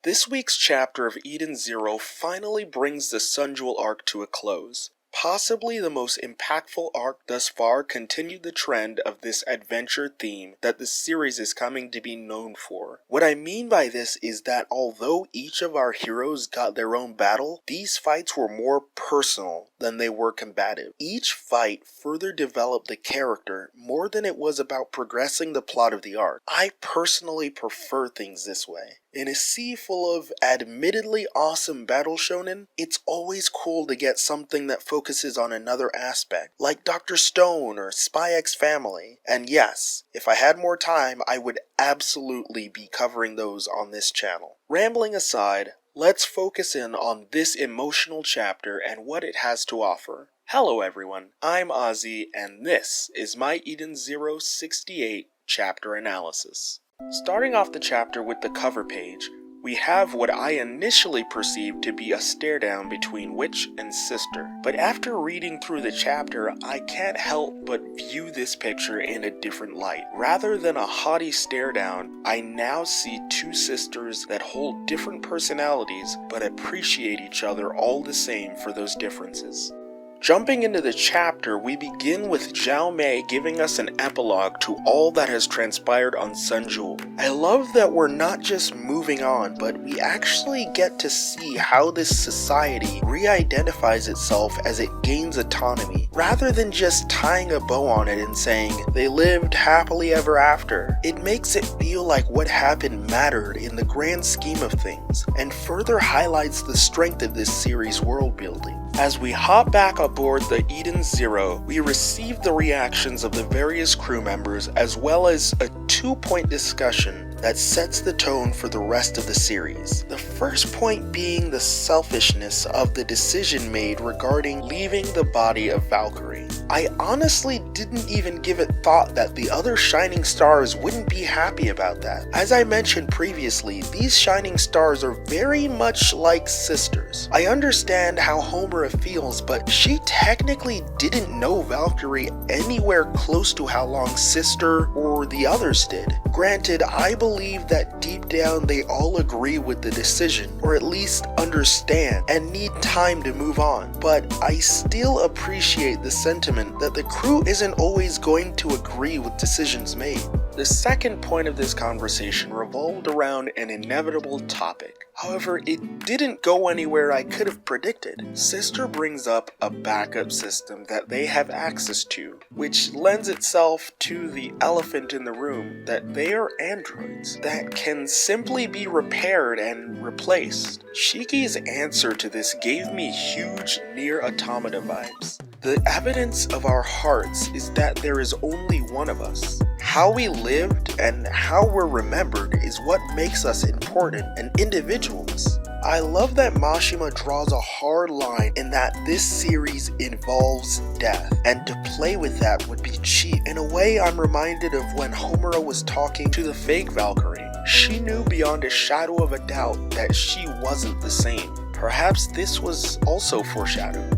This week's chapter of Eden Zero finally brings the Sun Jewel arc to a close. Possibly the most impactful arc thus far continued the trend of this adventure theme that the series is coming to be known for. What I mean by this is that although each of our heroes got their own battle, these fights were more personal than they were combative. Each fight further developed the character more than it was about progressing the plot of the arc. I personally prefer things this way. In a sea full of admittedly awesome battle shonen, it's always cool to get something that focuses on another aspect, like Dr. Stone or Spy X Family. And yes, if I had more time, I would absolutely be covering those on this channel. Rambling aside, let's focus in on this emotional chapter and what it has to offer. Hello everyone, I'm Ozzy, and this is my Eden 068 chapter analysis. Starting off the chapter with the cover page, we have what I initially perceived to be a stare down between witch and sister. But after reading through the chapter, I can't help but view this picture in a different light. Rather than a haughty stare down, I now see two sisters that hold different personalities but appreciate each other all the same for those differences. Jumping into the chapter, we begin with Zhao Mei giving us an epilogue to all that has transpired on Sun Jewel. I love that we're not just moving on, but we actually get to see how this society re-identifies itself as it gains autonomy, rather than just tying a bow on it and saying, they lived happily ever after. It makes it feel like what happened mattered in the grand scheme of things, and further highlights the strength of this series' world building. As we hop back aboard the Eden Zero, we receive the reactions of the various crew members as well as a 2-point discussion that sets the tone for the rest of the series. The first point being the selfishness of the decision made regarding leaving the body of Valkyrie. I honestly didn't even give it thought that the other shining stars wouldn't be happy about that. As I mentioned previously, these shining stars are very much like sisters. I understand how Homura feels, but she technically didn't know Valkyrie anywhere close to how long Sister or the others did. Granted, I believe that deep down they all agree with the decision, or at least understand, and need time to move on, but I still appreciate the sentiment that the crew isn't always going to agree with decisions made. The second point of this conversation revolved around an inevitable topic. However, it didn't go anywhere I could have predicted. Sister brings up a backup system that they have access to, which lends itself to the elephant in the room that they are androids that can simply be repaired and replaced. Shiki's answer to this gave me huge Nier Automata vibes. The evidence of our hearts is that there is only one of us. How we lived and how we're remembered is what makes us important and individuals. I love that Mashima draws a hard line in that this series involves death, and to play with that would be cheap. In a way, I'm reminded of when Homura was talking to the fake Valkyrie. She knew beyond a shadow of a doubt that she wasn't the same. Perhaps this was also foreshadowed.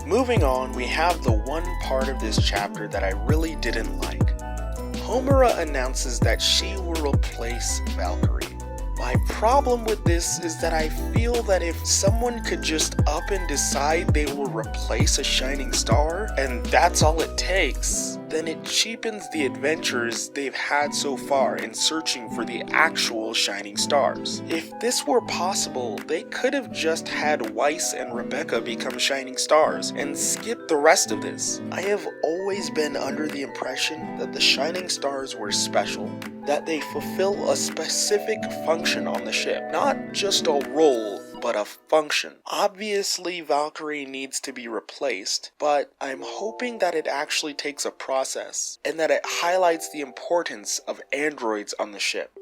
Moving on, we have the one part of this chapter that I really didn't like. Homura announces that she will replace Valkyrie. My problem with this is that I feel that if someone could just up and decide they will replace a shining star, and that's all it takes, then it cheapens the adventures they've had so far in searching for the actual shining stars. If this were possible, they could have just had Weiss and Rebecca become shining stars and skip the rest of this. I have always been under the impression that the shining stars were special, that they fulfill a specific function on the ship, not just a role, but a function. Obviously, Valkyrie needs to be replaced, but I'm hoping that it actually takes a process, and that it highlights the importance of androids on the ship.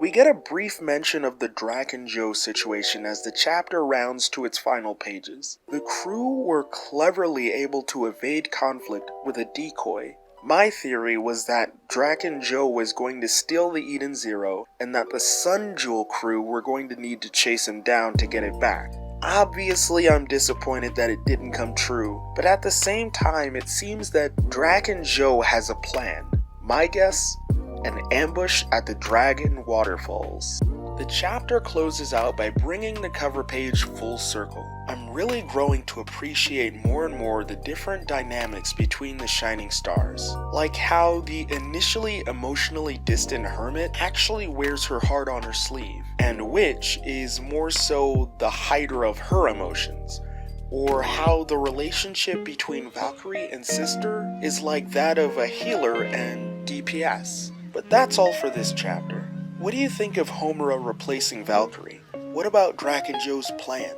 We get a brief mention of the Draken Joe situation as the chapter rounds to its final pages. The crew were cleverly able to evade conflict with a decoy. My theory was that Draken Joe was going to steal the Eden Zero, and that the Sun Jewel crew were going to need to chase him down to get it back. Obviously, I'm disappointed that it didn't come true, but at the same time, it seems that Draken Joe has a plan. My guess? An ambush at the Dragon Waterfalls. The chapter closes out by bringing the cover page full circle. I'm really growing to appreciate more and more the different dynamics between the shining stars, like how the initially emotionally distant hermit actually wears her heart on her sleeve, and Witch is more so the hider of her emotions, or how the relationship between Valkyrie and Sister is like that of a healer and DPS. But that's all for this chapter. What do you think of Homura replacing Valkyrie? What about Drac and Joe's plans?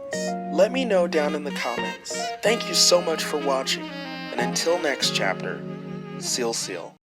Let me know down in the comments. Thank you so much for watching, and until next chapter, Seal.